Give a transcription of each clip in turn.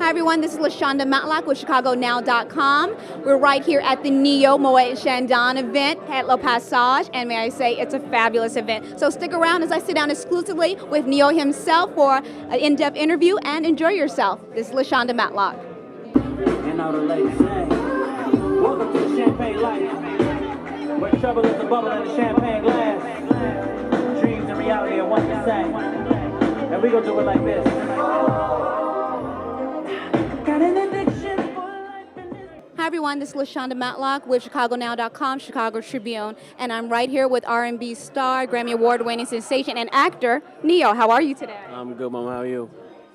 Hi everyone, this is LaShonda Matlock with ChicagoNow.com. We're right here at the Neo Moet Chandon event at Le Passage, and may I say it's a fabulous event. So stick around as I sit down exclusively with Neo himself for an in-depth interview and enjoy yourself. This is LaShonda Matlock. And now the ladies say, welcome to the Champagne Life, where trouble is a bubble in a champagne glass. Dreams and reality are one the same. And we gonna do it like this. Hi everyone, this is LaShonda Matlock with ChicagoNow.com, Chicago Tribune, and I'm right here with R&B star, Grammy Award-winning sensation, and actor, Neo. How are you today? I'm good, Mama. How are you?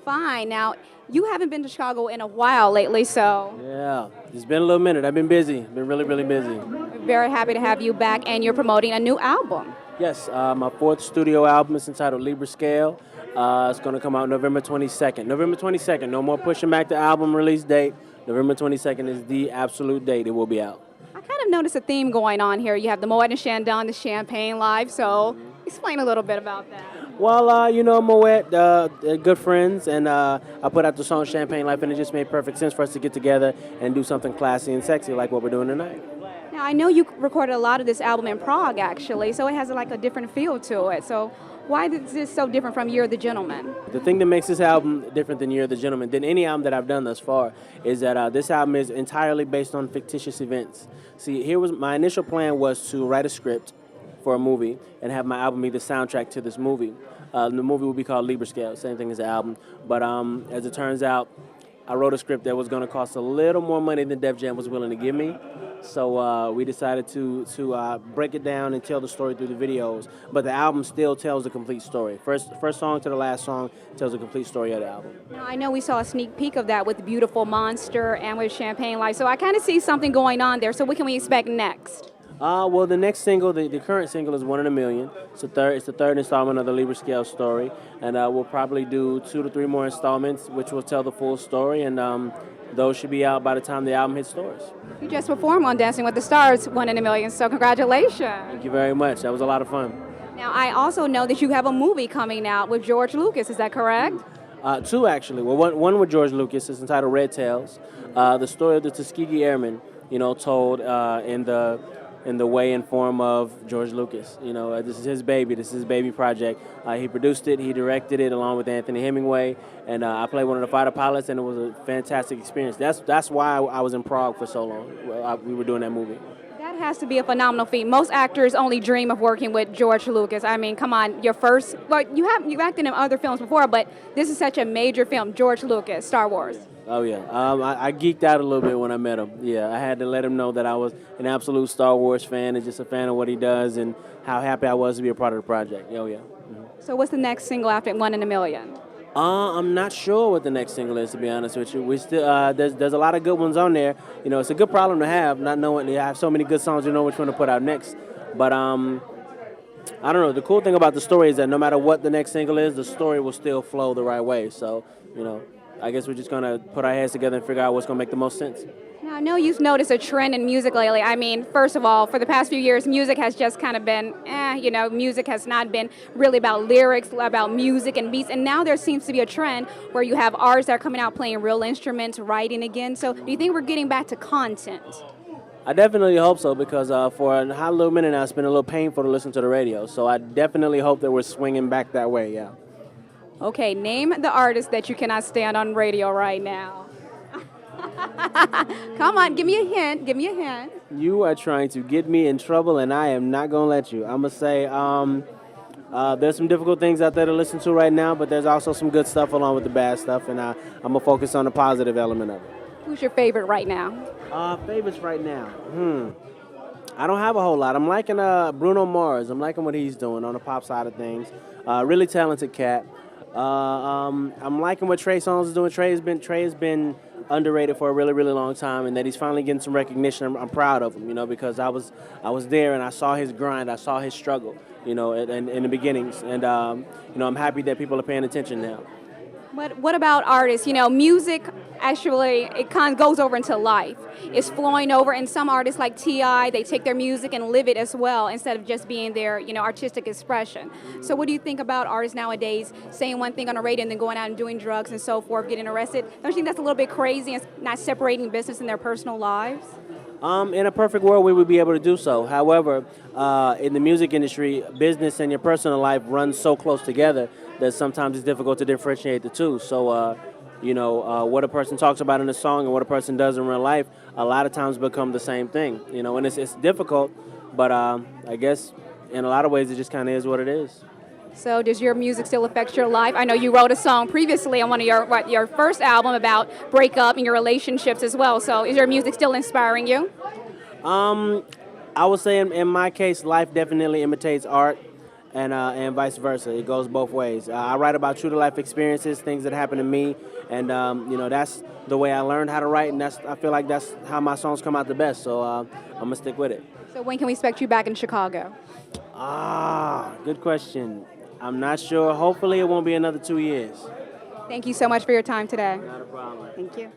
Fine. Now, you haven't been to Chicago in a while lately, so... Yeah, it's been a little minute. I've been busy. Been really, really busy. Very happy to have you back, and you're promoting a new album. Yes, my fourth studio album is entitled Libra Scale. It's going to come out November 22nd. November 22nd, no more pushing back the album release date. November 22nd is the absolute date it will be out. I kind of noticed a theme going on here. You have the Moet and Chandon, the Champagne Live, so explain a little bit about that. Well, you know, Moet, they're good friends, and I put out the song Champagne Life, and it just made perfect sense for us to get together and do something classy and sexy like what we're doing tonight. Now, I know you recorded a lot of this album in Prague, actually, so it has like a different feel to it. So why is this so different from Year of the Gentleman? The thing that makes this album different than Year of the Gentleman, than any album that I've done thus far, is that this album is entirely based on fictitious events. See, here was my initial plan was to write a script for a movie and have my album be the soundtrack to this movie. The movie would be called Libra Scale, same thing as the album. But as it turns out, I wrote a script that was going to cost a little more money than Def Jam was willing to give me. So we decided to break it down and tell the story through the videos. But the album still tells the complete story. First song to the last song tells the complete story of the album. Now, I know we saw a sneak peek of that with Beautiful Monster and with Champagne Life. So I kind of see something going on there. So what can we expect next? Well, the next single, the current single is One in a Million. It's the third installment of the Libra Scale story. And we'll probably do 2 to 3 more installments, which will tell the full story. And those should be out by the time the album hits stores. You just performed on Dancing with the Stars, One in a Million, so congratulations. Thank you very much. That was a lot of fun. Now, I also know that you have a movie coming out with George Lucas, is that correct? 2, actually. Well, one with George Lucas. It's entitled Red Tails. The story of the Tuskegee Airmen, you know, told in the way and form of George Lucas. You know, this is his baby. This is his baby project. He produced it. He directed it along with Anthony Hemingway. And I played one of the fighter pilots, and it was a fantastic experience. That's why I was in Prague for so long. We were doing that movie. That has to be a phenomenal feat. Most actors only dream of working with George Lucas. I mean, come on, your first, well, you've acted in other films before, but this is such a major film, George Lucas, Star Wars. Oh, yeah. I geeked out a little bit when I met him. Yeah, I had to let him know that I was an absolute Star Wars fan and just a fan of what he does and how happy I was to be a part of the project. Oh, yeah. Mm-hmm. So what's the next single after One in a Million? I'm not sure what the next single is, to be honest with you. We still there's a lot of good ones on there. You know, it's a good problem to have, not knowing you have so many good songs, you know which one to put out next. But I don't know. The cool thing about the story is that no matter what the next single is, the story will still flow the right way. So, you know, I guess we're just going to put our heads together and figure out what's going to make the most sense. Now, I know you've noticed a trend in music lately. I mean, first of all, for the past few years, music has just kind of been, you know, music has not been really about lyrics, about music and beats. And now there seems to be a trend where you have artists that are coming out playing real instruments, writing again. So do you think we're getting back to content? I definitely hope so, because for a hot little minute now, it's been a little painful to listen to the radio. So I definitely hope that we're swinging back that way, yeah. Okay, name the artist that you cannot stand on radio right now. Come on, give me a hint. Give me a hint. You are trying to get me in trouble, and I am not going to let you. I'm going to say there's some difficult things out there to listen to right now, but there's also some good stuff along with the bad stuff, and I'm going to focus on the positive element of it. Who's your favorite right now? Favorites right now? I don't have a whole lot. I'm liking Bruno Mars. I'm liking what he's doing on the pop side of things. Really talented cat. I'm liking what Trey Songz is doing. Trey has been underrated for a really, really long time, and that he's finally getting some recognition. I'm proud of him, you know, because I was there and I saw his grind, I saw his struggle, you know, in the beginnings, and you know, I'm happy that people are paying attention now. What about artists? You know, music actually it kind of goes over into life. It's flowing over, and some artists like Ti, they take their music and live it as well instead of just being their artistic expression. So what do you think about artists nowadays saying one thing on the radio and then going out and doing drugs and so forth, getting arrested? Don't you think that's a little bit crazy and not separating business and their personal lives? In a perfect world, we would be able to do so. However, in the music industry, business and your personal life run so close together that sometimes it's difficult to differentiate the two. So, what a person talks about in a song and what a person does in real life, a lot of times become the same thing. And it's difficult, but I guess in a lot of ways it just kind of is what it is. So does your music still affect your life? I know you wrote a song previously on one of your first album about breakup and your relationships as well. So is your music still inspiring you? I would say in my case, life definitely imitates art, and vice versa. It goes both ways. I write about true to life experiences, things that happen to me, and that's the way I learned how to write, and I feel like that's how my songs come out the best. So I'm gonna stick with it. So when can we expect you back in Chicago? Good question. I'm not sure. Hopefully, it won't be another 2 years. Thank you so much for your time today. Not a problem. Thank you.